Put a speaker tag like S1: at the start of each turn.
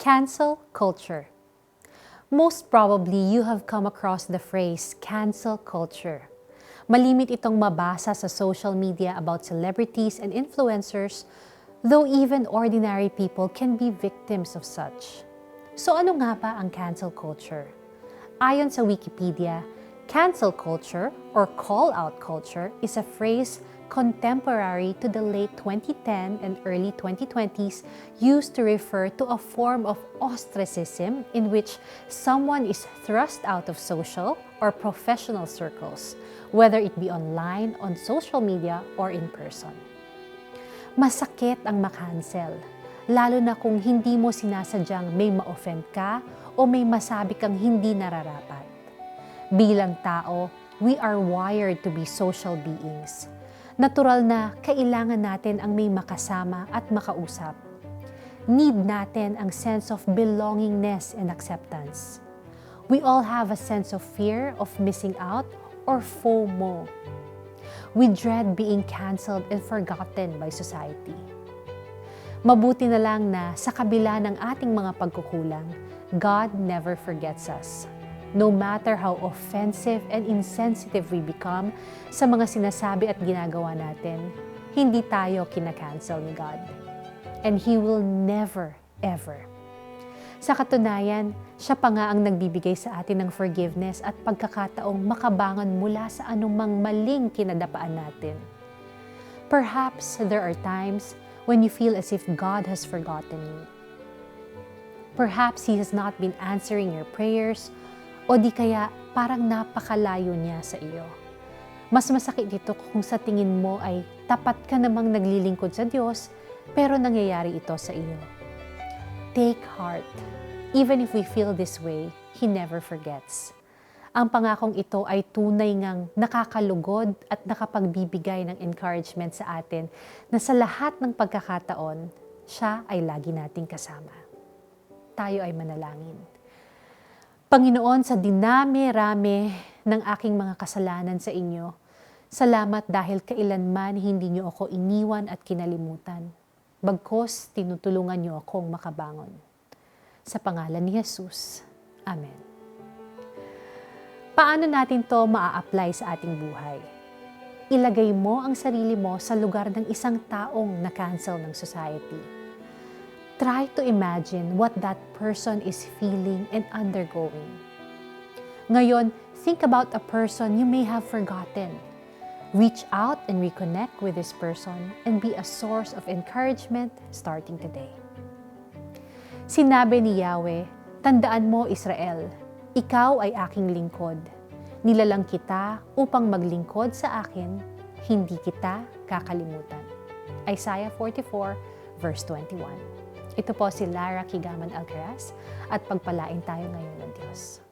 S1: Cancel culture. Most probably, you have come across the phrase cancel culture. Malimit itong mabasa sa social media about celebrities and influencers, though even ordinary people can be victims of such. So ano nga ba ang cancel culture? Ayon sa Wikipedia, cancel culture or call-out culture is a phrase contemporary to the late 2010 and early 2020s used to refer to a form of ostracism in which someone is thrust out of social or professional circles, whether it be online, on social media, or in person. Masakit ang makancel, lalo na kung hindi mo sinasadyang may ma-offend ka o may masabi kang hindi nararapat. Bilang tao, we are wired to be social beings. Natural na kailangan natin ang may makasama at makausap. Need natin ang sense of belongingness and acceptance. We all have a sense of fear of missing out or FOMO. We dread being canceled and forgotten by society. Mabuti na lang na sa kabila ng ating mga pagkukulang, God never forgets us. No matter how offensive and insensitive we become sa mga sinasabi at ginagawa natin, hindi tayo kinakancel ni God. And He will never, ever. Sa katunayan, siya pa nga ang nagbibigay sa atin ng forgiveness at pagkakataong makabangon mula sa anumang maling kinadapaan natin. Perhaps there are times when you feel as if God has forgotten you. Perhaps He has not been answering your prayers, o di kaya parang napakalayo niya sa iyo. Mas masakit dito kung sa tingin mo ay tapat ka namang naglilingkod sa Diyos, pero nangyayari ito sa iyo. Take heart. Even if we feel this way, He never forgets. Ang pangakong ito ay tunay ngang nakakalugod at nakapagbibigay ng encouragement sa atin na sa lahat ng pagkakataon, siya ay lagi nating kasama. Tayo ay manalangin. Panginoon, sa dinami-rami ng aking mga kasalanan sa inyo, salamat dahil kailanman hindi niyo ako iniwan at kinalimutan. Bagkus, tinutulungan niyo akong makabangon. Sa pangalan ni Jesus. Amen. Paano natin to maa-apply sa ating buhay? Ilagay mo ang sarili mo sa lugar ng isang taong na-cancel ng society. Try to imagine what that person is feeling and undergoing. Ngayon, think about a person you may have forgotten. Reach out and reconnect with this person and be a source of encouragement starting today. Sinabi ni Yahweh, "Tandaan mo, Israel, ikaw ay aking lingkod. Nilalang kita upang maglingkod sa akin, hindi kita kakalimutan." Isaiah 44 verse 21. Ito po si Lara Kigaman Alcaraz at pagpalain tayo ngayon ng Diyos.